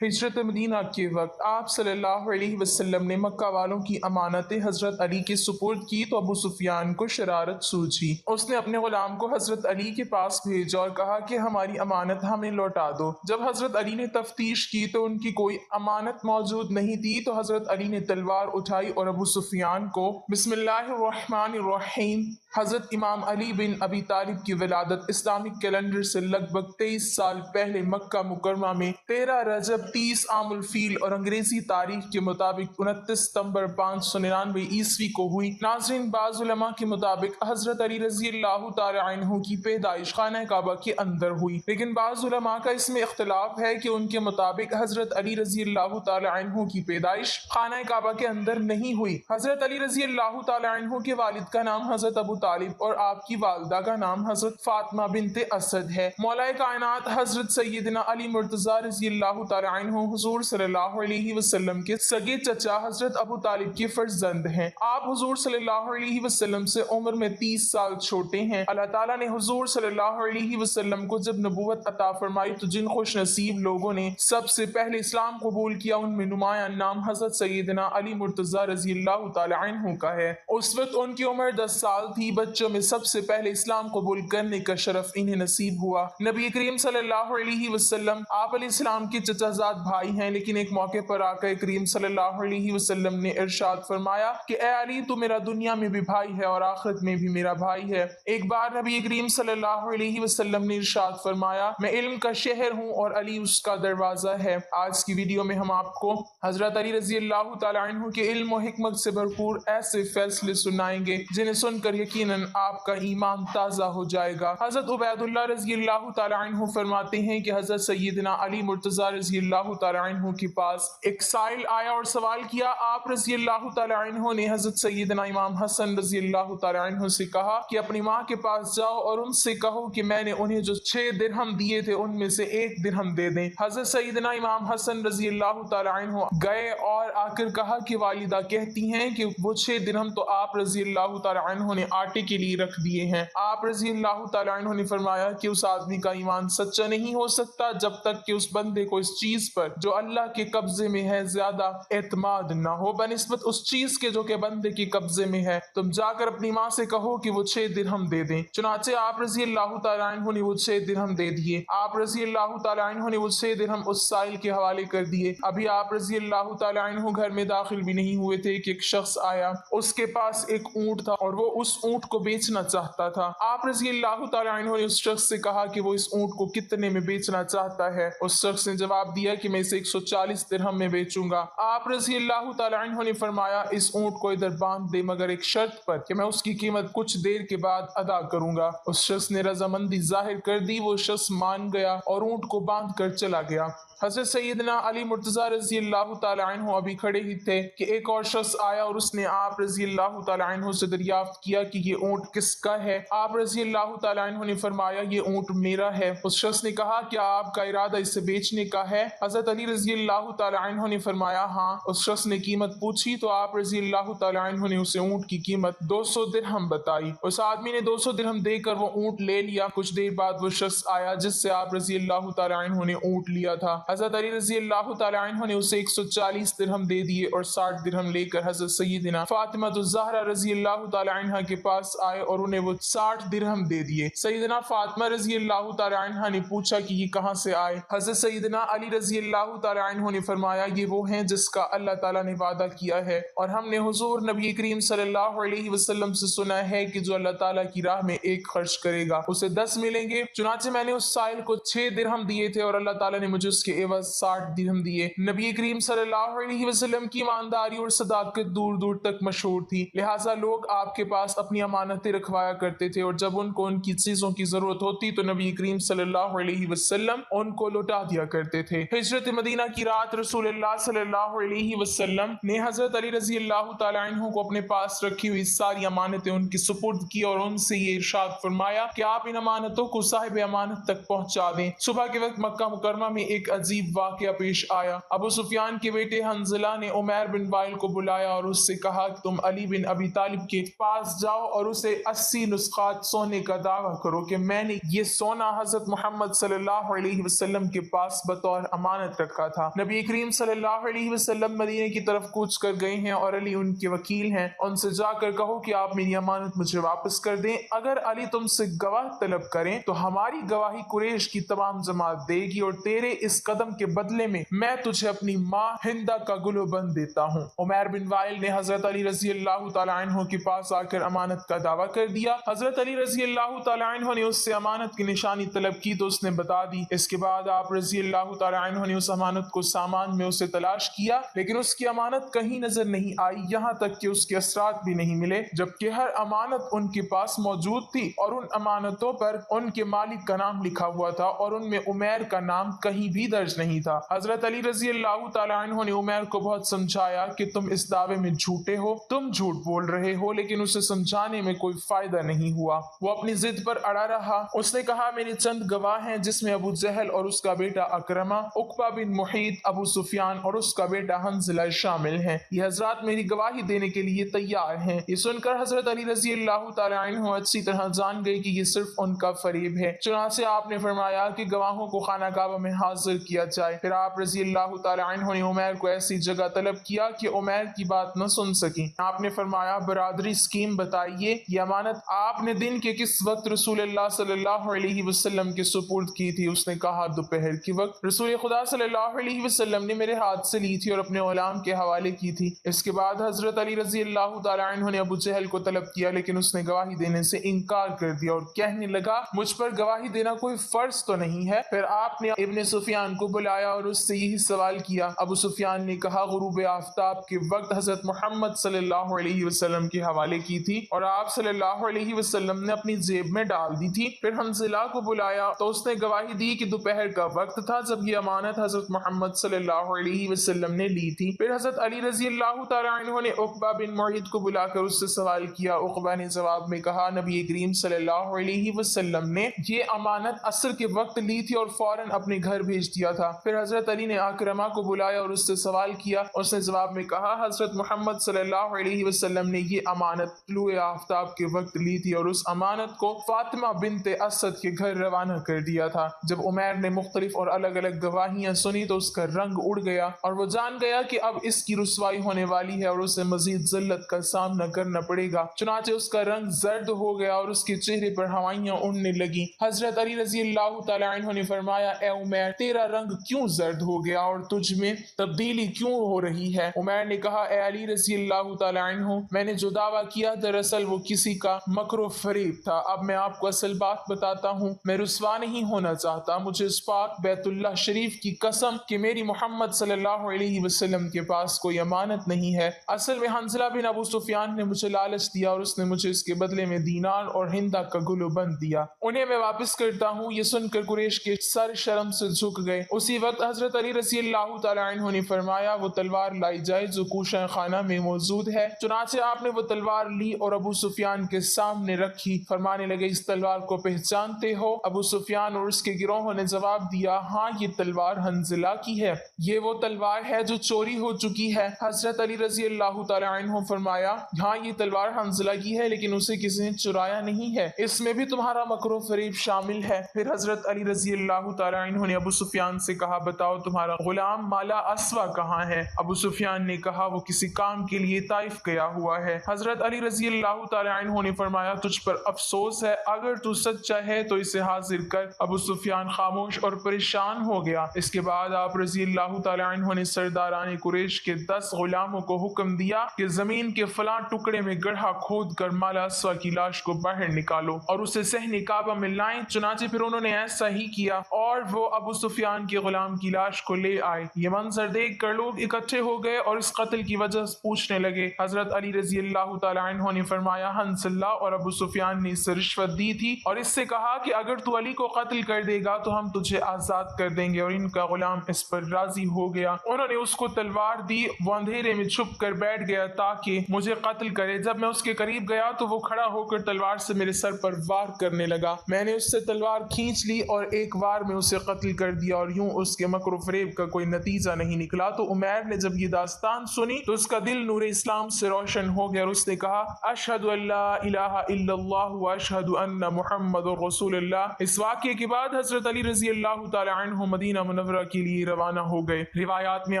ہجرت مدینہ کے وقت آپ صلی اللہ علیہ وسلم نے مکہ والوں کی امانتیں حضرت علی کے سپرد کی تو ابو سفیان کو شرارت سوچی۔ اس نے اپنے غلام کو حضرت علی کے پاس بھیجا اور کہا کہ ہماری امانت ہمیں لوٹا دو۔ جب حضرت علی نے تفتیش کی تو ان کی کوئی امانت موجود نہیں تھی تو حضرت علی نے تلوار اٹھائی اور ابو سفیان کو بسم اللہ الرحمن الرحیم حضرت امام علی بن ابی طالب کی ولادت اسلامک کیلنڈر سے لگ بھگ 23 سال پہلے مکہ مکرمہ میں 13 رجب 30 عام الفیل اور انگریزی تاریخ کے مطابق 29 ستمبر 599 عیسوی کو ہوئی۔ ناظرین، بعض علماء کے مطابق حضرت علی رضی اللہ تعالی عنہ کی پیدائش خانہ کعبہ کے اندر ہوئی، لیکن بعض علماء کا اس میں اختلاف ہے کہ ان کے مطابق حضرت علی رضی اللہ تعالی عنہ کی پیدائش خانہ کعبہ کے اندر نہیں ہوئی۔ حضرت علی رضی اللہ تعالی عنہ کے والد کا نام حضرت ابو طالب اور آپ کی والدہ کا نام حضرت فاطمہ بنت اسد ہے۔ مولا کائنات حضرت سیدنا علی مرتضیٰ رضی اللہ تعالی عنہ حضور صلی اللہ علیہ وسلم کے سگے چچا حضرت ابو طالب کے فرزند ہیں۔ آپ حضور صلی اللہ علیہ وسلم سے عمر میں 30 سال چھوٹے ہیں۔ اللہ تعالیٰ نے حضور صلی اللہ علیہ وسلم کو جب نبوت عطا فرمائی تو جن خوش نصیب لوگوں نے سب سے پہلے اسلام قبول کیا ان میں نمایاں نام حضرت سیدنا علی مرتضیٰ رضی اللہ تعالی عنہ کا ہے۔ اس وقت ان کی عمر 10 سال تھی۔ بچوں میں سب سے پہلے اسلام قبول کرنے کا شرف انہیں نصیب ہوا۔ نبی کریم صلی اللہ علیہ وسلم آپ علیہ السلام کے چچا زاد بھائی ہیں، لیکن ایک موقع پر آقا کریم صلی اللہ علیہ وسلم نے ارشاد فرمایا کہ اے علی، تو میرا دنیا میں بھی بھائی ہے اور آخرت میں بھی میرا بھائی ہے۔ ایک بار نبی کریم صلی اللہ علیہ وسلم نے ارشاد فرمایا میں علم کا شہر ہوں اور علی اس کا دروازہ ہے۔ آج کی ویڈیو میں ہم آپ کو حضرت علی رضی اللہ تعالی عنہ کے علم و حکمت سے بھرپور ایسے فیصلے سنائیں گے جنہیں سن کر یقیناً آپ کا ایمان تازہ ہو جائے گا۔ حضرت عبید اللہ رضی اللہ تعالی عنہ فرماتے ہیں کہ حضرت سیدنا علی مرتضیٰ رضی اللہ تعالی عنہ کے پاس ایک سائل آیا اور سوال کیا۔ آپ رضی اللہ تعالی عنہ نے حضرت سیدنا امام حسن رضی اللہ تعالی عنہ سے کہا کہ اپنی ماں کے پاس جاؤ اور ان سے کہو کہ میں نے انہیں جو 6 درہم دیے تھے ان میں سے 1 درہم دے دیں۔ حضرت سیدنا امام حسن رضی اللہ تعالی عنہ گئے اور آ کر کہا کہ والدہ کہتی ہیں کہ وہ 6 درہم تو آپ رضی اللہ تعالی عنہ نے آٹے کے لیے رکھ دیے ہیں۔ آپ رضی اللہ تعالی عنہ نے فرمایا کہ اس آدمی کا ایمان سچا نہیں ہو سکتا جب تک کہ اس بندے کو اس چیز پر جو اللہ کے قبضے میں ہے زیادہ اعتماد نہ ہو بنسبت اس چیز کے جو کہ بندے کے قبضے میں ہے۔ تم جا کر اپنی ماں سے کہو کہ وہ 6 درہم دے دیں۔ چنانچہ آپ رضی اللہ تعالی عنہ نے وہ 6 درہم دے دیے۔ آپ رضی اللہ تعالی عنہ نے وہ 6 درہم اس سائل کے حوالے کر دیے۔ ابھی آپ رضی اللہ تعالی عنہ گھر میں داخل بھی نہیں ہوئے تھے کہ ایک شخص آیا، اس کے پاس ایک اونٹ تھا اور وہ اس اونٹ کو بیچنا چاہتا تھا۔ آپ رضی اللہ تعالی عنہ نے اس شخص سے کہا کہ وہ اس اونٹ کو کتنے میں بیچنا چاہتا ہے۔ اس شخص نے جواب دیا کہ میں اسے 140 درہم میں بیچوں گا۔ آپ رضی اللہ تعالی عنہ نے فرمایا اس اونٹ کو ادھر باندھ دے مگر ایک شرط پر کہ میں اس کی قیمت کچھ دیر کے بعد ادا کروں گا۔ اس شخص نے رضامندی ظاہر کر دی، وہ شخص مان گیا اور اونٹ کو باندھ کر چلا گیا۔ حضرت سیدنا علی مرتضیٰ رضی اللہ تعالی عنہ ابھی کھڑے ہی تھے کہ ایک اور شخص آیا اور اس نے آپ رضی اللہ تعالی عنہ سے دریافت کیا کہ یہ اونٹ کس کا ہے۔ آپ رضی اللہ تعالی عنہ نے فرمایا یہ اونٹ میرا ہے۔ اس شخص نے کہا کیا آپ کا ارادہ اسے بیچنے کا ہے؟ حضرت علی رضی اللہ تعالی عنہ نے فرمایا ہاں۔ اس شخص نے قیمت پوچھی تو آپ رضی اللہ تعالی عنہ نے اسے اونٹ کی قیمت 200 درہم بتائی۔ اس آدمی نے 200 درہم دے کر وہ اونٹ لے لیا۔ کچھ دیر بعد وہ شخص آیا جس سے آپ رضی اللہ تعالی عنہ نے اونٹ لیا تھا۔ حضرت علی رضی اللہ تعالی عنہ نے اسے 140 درہم دے دیے اور 60 درہم لے کر حضرت سیدنا فاطمہ الزہرا رضی اللہ تعالی عنہ کے پاس آئے اور انہیں وہ 60 درہم دے دیے۔ سیدنا فاطمہ رضی اللہ تعالی عنہ نے پوچھا کہ یہ کہاں سے آئے؟ حضرت سیدنا علی رضی اللہ تعالی عنہ نے فرمایا یہ وہ ہیں جس کا اللہ تعالی نے وعدہ کیا ہے اور ہم نے حضور نبی کریم صلی اللہ علیہ وسلم سے سنا ہے کہ جو اللہ تعالی کی راہ میں 1 خرچ کرے گا اسے 10 ملیں گے۔ چنانچہ میں نے اس سائل کو 6 درہم دیے تھے اور اللہ تعالی نے مجھے اس کے عوض 60 درہم دیے۔ نبی کریم صلی اللہ علیہ وسلم کی ایمانداری اور صداقت دور دور تک مشہور تھی، لہٰذا لوگ آپ کے پاس اپنی امانتیں رکھوایا کرتے تھے اور جب ان کو ان کی چیزوں کی ضرورت ہوتی تو نبی کریم صلی اللہ علیہ وسلم ان کو لوٹا دیا کرتے تھے۔ ہجرت مدینہ کی رات رسول اللہ صلی اللہ علیہ وسلم نے حضرت علی رضی اللہ تعالی عنہ کو اپنے پاس رکھی ہوئی ساری امانتیں ان کی سپرد کی اور ان سے یہ ارشاد فرمایا کہ آپ ان امانتوں کو صاحب امانت تک پہنچا دیں۔ صبح کے وقت مکہ مکرمہ میں ایک عجیب واقعہ پیش آیا۔ ابو سفیان کے بیٹے حنظلہ نے عمیر بن وائل کو بلایا اور اس سے کہا کہ تم علی بن ابی طالب کے پاس جاؤ اور اسے 80 نسخات سونے کا دعویٰ کرو کہ میں نے یہ سونا حضرت محمد صلی اللہ علیہ وسلم کے پاس بطور امانت امانت رکھا تھا۔ نبی کریم صلی اللہ علیہ وسلم مدینے کی طرف کوچ کر گئے ہیں اور علی ان کے وکیل ہیں، ان سے جا کر کہو کہ آپ میری امانت مجھے واپس کر دیں۔ اگر علی تم سے گواہ طلب کریں تو ہماری گواہی قریش کی تمام جماعت دے گی، اور تیرے اس قدم کے بدلے میں تجھے اپنی ماں ہندہ کا گلو بند دیتا ہوں۔ عمیر بن وائل نے حضرت علی رضی اللہ تعالیٰ عنہ کے پاس آ کر امانت کا دعویٰ کر دیا۔ حضرت علی رضی اللہ تعالیٰ عنہ نے اس سے امانت کی نشانی طلب کی تو اس نے بتا دی۔ اس کے بعد آپ رضی اللہ تعالیٰ عنہ نے اس امانت کو سامان میں اسے تلاش کیا، لیکن اس کی امانت کہیں نظر نہیں آئی، یہاں تک کہ اس کے اثرات بھی نہیں ملے، جبکہ ہر امانت ان کے پاس موجود تھی اور ان امانتوں پر ان کے مالک کا نام لکھا ہوا تھا اور ان میں عمیر کا نام کہیں بھی درج نہیں تھا۔ حضرت علی رضی اللہ تعالیٰ عنہ نے عمیر کو بہت سمجھایا کہ تم اس دعوے میں جھوٹے ہو، تم جھوٹ بول رہے ہو، لیکن اسے سمجھانے میں کوئی فائدہ نہیں ہوا۔ وہ اپنی ضد پر اڑا رہا۔ اس نے کہا میرے چند گواہ ہیں، جس میں ابو جہل اور اس کا بیٹا اکرمہ، عقبہ بن محیط، ابو سفیان اور اس کا بیٹا حنظلہ شامل ہیں۔ یہ حضرات میری گواہی دینے کے لیے تیار ہیں۔ یہ سن کر حضرت علی رضی اللہ تعالیٰ عنہ اچھی طرح جان گئے کہ یہ صرف ان کا فریب ہے، چنانچہ آپ نے فرمایا کہ گواہوں کو خانہ کعبہ میں حاضر کیا جائے۔ پھر آپ رضی اللہ تعالیٰ عنہ نے عمیر کو ایسی جگہ طلب کیا کہ عمیر کی بات نہ سن سکی۔ آپ نے فرمایا برادری اسکیم بتائیے، یہ امانت آپ نے دن کے کس وقت رسول اللہ صلی اللہ علیہ وسلم کے سپرد کی تھی؟ اس نے کہا دوپہر کے وقت۔ رسول خدا صلی اللہ علیہ وسلم نے میرے ہاتھ سے لی تھی اور اپنے غلام کے حوالے کی تھی۔ اس کے بعد حضرت علی رضی اللہ تعالیٰ عنہ نے ابو جہل کو طلب کیا، لیکن اس نے گواہی دینے سے انکار کر دیا اور کہنے لگا مجھ پر گواہی دینا کوئی فرض تو نہیں ہے۔ پھر آپ نے ابن سفیان کو بلایا اور اس سے یہی سوال کیا۔ ابو سفیان نے کہا غروب آفتاب کے وقت حضرت محمد صلی اللہ علیہ وسلم کے حوالے کی تھی اور آپ صلی اللہ علیہ وسلم نے اپنی جیب میں ڈال دی تھی۔ پھر حنظلہ کو بلایا تو اس نے گواہی دی کہ دوپہر کا وقت تھا جب یہ امانت حضرت محمد صلی اللہ علیہ وسلم نے لی تھی۔ پھر حضرت علی رضی اللہ تعالیٰ عنہ نے عقبہ بن معیط کو بلا کر اس سے سوال کیا۔ عقبہ نے جواب میں کہا نبی کریم صلی اللہ علیہ وسلم نے یہ امانت عصر کے وقت لی تھی اور فوراً اپنے گھر بھیج دیا تھا۔ پھر حضرت علی نے اکرمہ کو بلایا اور اس سے سوال کیا۔ اس نے جواب میں کہا حضرت محمد صلی اللہ علیہ وسلم نے یہ امانت طلوع آفتاب کے وقت لی تھی اور اس امانت کو فاطمہ بنت اسد کے گھر روانہ کر دیا تھا۔ جب عمیر نے مختلف اور الگ الگ گواہیاں سنی تو اس کا رنگ اڑ گیا اور وہ جان گیا کہ اب اس کی رسوائی ہونے والی ہے اور اسے مزید ذلت کا سامنا کرنا پڑے گا، چنانچہ اس کا رنگ زرد ہو گیا اور اس کے چہرے پر ہوائیاں اڑنے لگی۔ حضرت علی رضی اللہ تعالیٰ عنہ نے فرمایا اے عمیر تیرا رنگ کیوں زرد ہو گیا اور تجھ میں تبدیلی کیوں ہو رہی ہے؟ عمیر نے کہا اے علی رضی اللہ تعالیٰ عنہ میں نے جو دعویٰ کیا دراصل وہ کسی کا مکر و فریب تھا۔ اب میں آپ کو اصل بات بتاتا ہوں، میں رسوا نہیں ہونا چاہتا، مجھے اس پاک بیت اللہ شریف کی قسم کہ میری محمد صلی اللہ علیہ وسلم کے پاس کوئی امانت نہیں ہے۔ اصل میں حنظلہ بن ابو سفیان نے مجھے لالچ دیا اور اس نے مجھے اس کے بدلے میں دینار اور ہندہ کا گلو بند دیا، انہیں میں واپس کرتا ہوں۔ یہ سن کر قریش کے سر شرم سے جھک گئے۔ اسی وقت حضرت علی رضی اللہ تعالیٰ عنہ نے فرمایا وہ تلوار لائی جائے جو کوشہ خانہ میں موجود ہے۔ چنانچہ آپ نے وہ تلوار لی اور ابو سفیان کے سامنے رکھی، فرمانے لگے اس تلوار کو پہچانتے ہو؟ ابو سفیان اور اس کے گروہ نے جواب دیا ہاں یہ تلوار حنظلہ کی ہے، یہ وہ تلوار ہے جو چوری ہو چکی ہے۔ حضرت علی رضی اللہ تعالیٰ عنہ فرمایا ہاں یہ تلوار حنظلہ کی ہے لیکن اسے کسی نے چرایا نہیں ہے، اس میں بھی تمہارا مکر و فریب شامل ہے۔ پھر حضرت علی رضی اللہ تعالیٰ عنہ نے ابو سفیان سے کہا بتاؤ تمہارا غلام مالا اسوا کہاں ہے؟ ابو سفیان نے کہا وہ کسی کام کے لیے طائف گیا ہوا ہے۔ حضرت علی رضی اللہ تعالیٰ عنہ نے فرمایا تجھ پر افسوس ہے، اگر تو سچا ہے تو اسے حاضر کر۔ ابو سفیان خاموش اور پریشان ہو گیا۔ اس کے بعد آپ رضی اللہ تعالیٰ عنہ نے سرداران قریش کے 10 غلاموں کو حکم دیا کہ زمین کے فلاں ٹکڑے میں گڑھا کھود کر مالا اسوا کی لاش کو باہر نکالو اور اسے صحن کعبہ میں لائیں۔ چنانچہ پھر انہوں نے ایسا ہی کیا اور وہ ابو سفیان کے غلام کی لاش کو لے آئے۔ یہ منظر دیکھ کر لوگ اکٹھے ہو گئے اور اس قتل کی وجہ پوچھنے لگے۔ حضرت علی رضی اللہ تعالیٰ عنہ نے فرمایا حنظلہ اور ابو سفیان نے اس سے رشوت دی تھی اور اس سے کہا کہ اگر تو علی کو قتل کر دے گا تو ہم تجھے آزاد کر دیں گے، اور ان کا غلام اس پر راضی ہو گیا۔ انہوں نے اس کو تلوار دی، وہ اندھیرے میں چھپ کر بیٹھ گیا تاکہ مجھے قتل کرے۔ جب میں اس کے قریب گیا تو وہ کھڑا ہو کر تلوار سے میرے سر پر وار کرنے لگا، میں نے اس سے تلوار کھینچ لی اور ایک وار میں اسے قتل کر دیا، اور یوں اس کے مکر و فریب کا کوئی نتیجہ نہیں نکلا۔ تو عمیر نے جب یہ داستان سنی تو اس کا دل نور اسلام سے روشن ہو گیا اور اس نے کہا اشہد ان لا الہ الا اللہ و اشہد ان محمد رسول اللہ۔ اس واقعے کے بعد حضرت علی رضی اللہ تعالی عنہ مدینہ منورہ کے لیے روانہ ہو گئے۔ روایات میں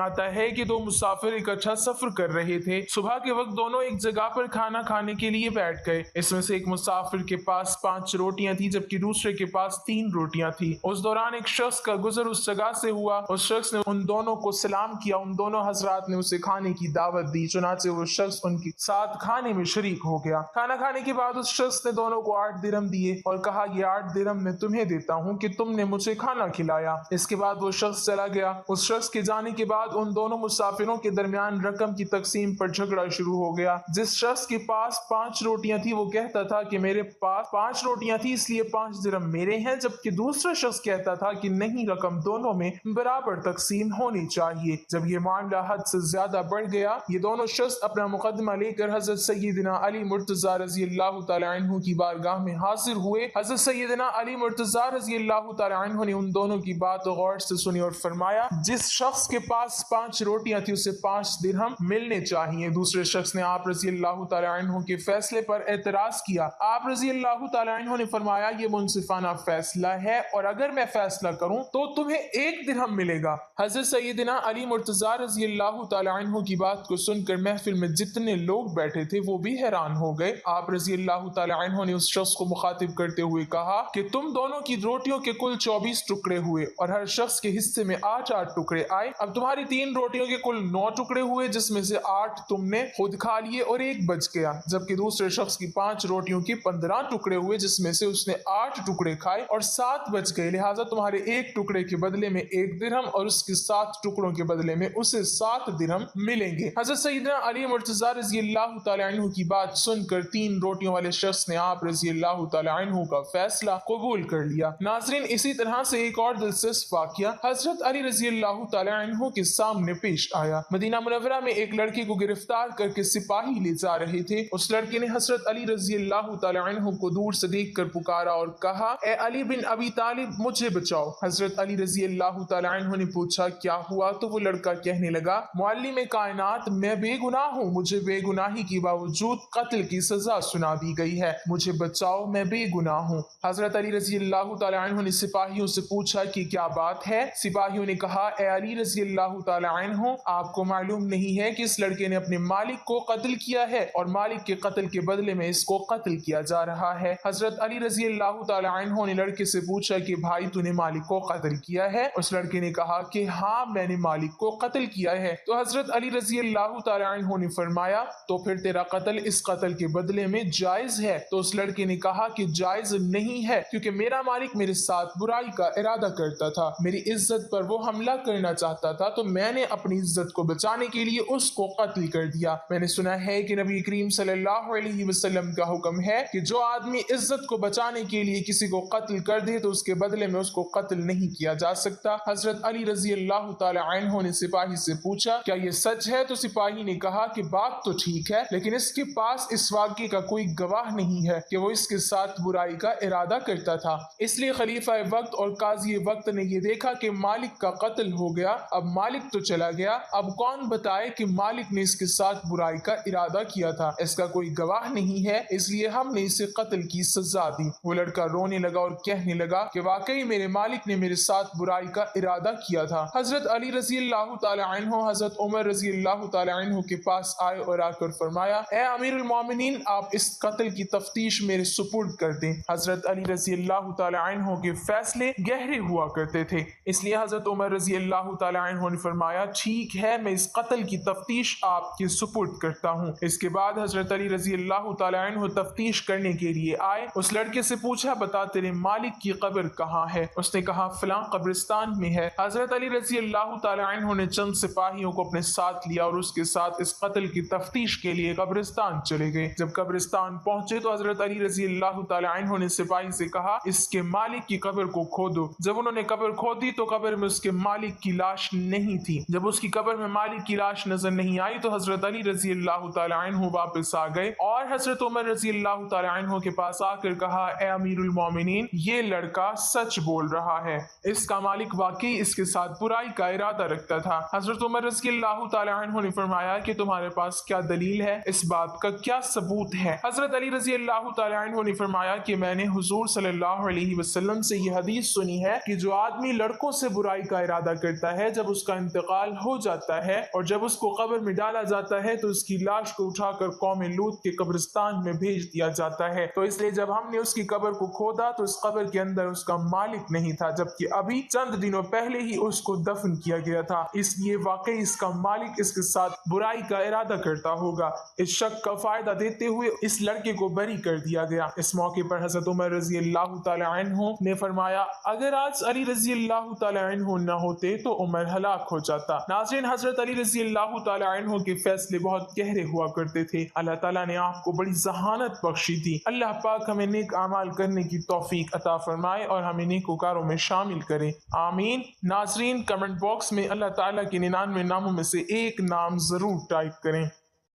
آتا ہے کہ دو مسافر اکٹھا سفر کر رہے تھے۔ صبح کے وقت دونوں ایک جگہ پر کھانا کھانے کے لیے بیٹھ گئے۔ اس میں سے ایک مسافر کے پاس 5 روٹیاں تھی جبکہ دوسرے کے پاس 3 روٹیاں تھی۔ اس دوران ایک شخص کا گزر اس جگہ سے ہوا۔ اس شخص نے ان دونوں کو سلام کیا۔ ان دونوں حضرات نے اسے کھانے کی دعوت دی، چنانچہ وہ شخص ان کے ساتھ کھانے میں شریک ہو گیا۔ کھانا کھانے کے بعد اس شخص نے دونوں کو 8 درہم دیے اور کہا یہ 8 درہم میں تمہیں دیتا ہوں کہ تم نے مجھے کھانا کھلایا۔ اس کے بعد وہ شخص چلا گیا۔ اس شخص کے جانے کے بعد ان دونوں مسافروں کے درمیان رقم کی تقسیم پر جھگڑا شروع ہو گیا۔ جس شخص کے پاس 5 روٹیاں تھی وہ کہتا تھا کہ میرے پاس 5 روٹیاں تھی اس لیے 5 درہم میرے ہیں، جبکہ دوسرا شخص کہتا تھا کہ نہیں، رقم دونوں میں برابر تقسیم ہونی چاہیے۔ جب یہ معاملہ حد سے زیادہ بڑھ گیا، یہ دونوں شخص اپنا مقدمہ لے کر حضرت سیدنا علی مرتضیٰ رضی اللہ تعالی عنہ کی بارگاہ میں حاضر ہوئے۔ حضرت سیدنا علی مرتضیٰ رضی اللہ تعالی عنہ نے ان دونوں کی بات غور سے سنی اور فرمایا جس شخص کے پاس 5 روٹیاں تھی اسے 5 درہم ملنے چاہیے۔ دوسرے شخص نے آپ رضی اللہ تعالی عنہ کے فیصلے پر اعتراض کیا۔ آپ رضی اللہ تعالی عنہ نے فرمایا یہ منصفانہ فیصلہ ہے اور اگر میں فیصلہ کروں تو تمہیں 1 درہم ملے گا۔ حضرت سیدنا علی مرتضیٰ رضی اللہ تعالی عنہ کی بات کو سن کر محفل میں جتنے لوگ بیٹھے تھے وہ بھی حیران ہو گئے۔ آپ رضی اللہ تعالی عنہ نے اس شخص کو مخاطب کرتے ہوئے کہا کہ تم دونوں کی روٹیوں کے کل 24 ٹکڑے ہوئے اور ہر شخص کے حصے میں 8 ٹکڑے آئے۔ اب تمہاری 3 روٹیوں کے کل 9 ٹکڑے ہوئے جس میں سے 8 تم نے خود کھا لیے اور 1 بچ گیا، جبکہ دوسرے شخص کی 5 روٹیوں کے 15 ٹکڑے ہوئے جس میں سے اس نے 8 ٹکڑے کھائے اور 7 بچ گئے، لہٰذا تمہارے 1 ٹکڑے کے بدلے میں 1 درہم اور اس کے 7 ٹکڑوں کے بدلے میں اسے 7 درہم ملیں گے۔ حضرت سیدنا علی مرتضیٰ رضی اللہ تعالی عنہ کی بات سن کر 3 روٹیوں والے شخص نے آپ رضی اللہ تعالی عنہ کا فیصلہ قبول کر لیا۔ ناظرین، اسی طرح سے ایک اور دلچسپ واقعہ حضرت علی رضی اللہ تعالی عنہ کے سامنے پیش آیا۔ مدینہ منورہ میں ایک لڑکے کو گرفتار کر کے سپاہی لے جا رہے تھے۔ اس لڑکے نے حضرت علی رضی اللہ تعالی عنہ کو دور سے دیکھ کر پکارا اور کہا اے علی بن ابی طالب مجھے بچاؤ۔ حضرت علی رضی اللہ تعالی عنہ نے پوچھا کیا ہوا تو وہ لڑکا کہنے لگا معلم کائنات میں بے گناہ ہوں، مجھے بے گناہی کے باوجود قتل کی سزا سنا دی گئی ہے، مجھے بچاؤ میں بے گناہ ہوں۔ حضرت علی رضی اللہ تعالی عنہ نے سپاہیوں سے پوچھا کہ کیا بات ہے؟ سپاہیوں نے کہا اے علی رضی اللہ تعالی عنہ آپ کو معلوم نہیں ہے کہ اس لڑکے نے اپنے مالک کو قتل کیا ہے اور مالک کے قتل کے بدلے میں اس کو قتل کیا جا رہا ہے۔ حضرت علی رضی اللہ تعالی عنہ نے لڑکے سے پوچھا کہ بھائی تو نے مالک کو قتل کیا ہے؟ اس لڑکے نے کہا کہ ہاں میں نے مالک کو قتل کیا ہے۔ تو حضرت علی رضی اللہ تعالی عنہ نے فرمایا تو پھر تیرا قتل اس قتل کے بدلے میں جائز ہے؟ تو اس لڑکے نے کہا کہ جائز نہیں ہے کیونکہ میرا مالک میرے ساتھ برائی کا ارادہ کرتا تھا، میری عزت پر وہ حملہ کرنا چاہتا تھا تو میں نے اپنی عزت کو بچانے کے لیے اس کو قتل کر دیا۔ میں نے سنا ہے کہ نبی کریم صلی اللہ علیہ وسلم کا حکم ہے کہ جو آدمی عزت کو بچانے کے لیے کسی کو قتل کر دے تو اس کے بدلے میں اس کو قتل نہیں کیا جا سکتا۔ حضرت علی رضی اللہ تعالی عنہ نے سپاہی سے پوچھا کیا یہ سچ ہے؟ تو سپاہی نے کہا کہ بات تو ٹھیک ہے لیکن اس کے پاس اس واقعے کا کوئی گواہ نہیں ہے کہ وہ اس کے ساتھ برائی کا ارادہ کرتا تھا، اس لیے خلیفہ وقت اور قاضی وقت نے یہ دیکھا کہ مالک کا قتل ہو گیا، اب مالک تو چلا گیا، اب کون بتائے کہ مالک نے اس کے ساتھ برائی کا ارادہ کیا تھا؟ اس کا کوئی گواہ نہیں ہے، اس لیے ہم نے اسے قتل کی سزا دی۔ وہ لڑکا رونے لگا اور کہنے لگا کہ واقعی میرے مالک نے میرے ساتھ برائی کا ارادہ کیا تھا۔ حضرت علی رضی اللہ تعالی عنہ حضرت عمر رضی اللہ تعالی عنہ کے پاس آئے اور آ کر فرمایا اے امیر المومنین آپ اس قتل کی تفتیش میرے سپرد کر دیں۔ حضرت علی رضی اللہ تعالی عنہ کے فیصلے گہرے ہوا کرتے تھے، اس لیے حضرت عمر رضی اللہ تعالی عنہ نے فرمایا ٹھیک ہے میں اس قتل کی تفتیش آپ کے سپرد کرتا ہوں۔ اس کے بعد حضرت علی رضی اللہ تعالی عنہ تفتیش کرنے کے لیے آئے۔ اس لڑکے سے پوچھا بتا تیرے مالک کی قبر کہاں ہے؟ اس نے کہا فلاں قبرستان میں ہے۔ حضرت علی رضی اللہ تعالی عنہ نے چند سپاہیوں کو اپنے ساتھ لیا اور اس کے ساتھ اس قتل کی تفتیش کے لیے قبرستان چلے گئے۔ جب قبرستان پہنچے تو حضرت علی رضی اللہ تعالی عنہ نے سپاہی سے کہا اس کے مالک کی قبر کو کھودو۔ جب انہوں نے قبر کھودی تو قبر میں اس کے مالک کی لاش نہیں تھی۔ جب اس کی قبر میں مالک کی لاش نظر نہیں آئی تو حضرت علی رضی اللہ تعالی عنہ واپس آ گئے اور حضرت عمر رضی اللہ تعالی عنہ کے پاس آ کر کہا اے امیر المومنین یہ لڑکا سچ بول رہا ہے، اس کا مالک واقعی اس کے ساتھ برائی کا ارادہ رکھتا تھا۔ حضرت عمر رضی اللہ تعالی عنہ نے فرمایا کہ تمہارے پاس کیا دلیل ہے، اس بات کا کیا ثبوت ہے؟ حضرت علی رضی اللہ تعالی عنہ نے فرمایا کہ میں نے حضور صلی اللہ علیہ وسلم سے یہ حدیث سنی ہے کہ جو آدمی لڑکوں آنکھوں سے برائی کا ارادہ کرتا ہے جب اس کا انتقال ہو جاتا ہے اور جب اس کو قبر میں ڈالا جاتا ہے تو اس کی لاش کو اٹھا کر قوم لوط کے قبرستان میں بھیج دیا جاتا ہے۔ تو اس لیے جب ہم نے اس کی قبر کو کھودا تو اس قبر کے اندر اس کا مالک نہیں تھا، جبکہ ابھی چند دنوں پہلے ہی اس کو دفن کیا گیا تھا، اس لیے واقعی اس کا مالک اس کے ساتھ برائی کا ارادہ کرتا ہوگا۔ اس شک کا فائدہ دیتے ہوئے اس لڑکے کو بری کر دیا گیا۔ اس موقع پر حضرت عمر رضی اللہ تعالی عنہ نے فرمایا اگر آج علی رضی اللہ تعالی عنہ نہ ہوتے تو عمر ہلاک ہو جاتا۔ ناظرین، حضرت علی رضی اللہ تعالی عنہ کے فیصلے بہت گہرے ہوا کرتے تھے۔ اللہ تعالیٰ نے آپ کو بڑی ذہانت بخشی تھی۔ اللہ پاک ہمیں نیک اعمال کرنے کی توفیق عطا فرمائے اور ہمیں نیکوکاروں میں شامل کرے، آمین۔ ناظرین، کمنٹ باکس میں اللہ تعالیٰ کے 99 ناموں میں سے ایک نام ضرور ٹائپ کریں۔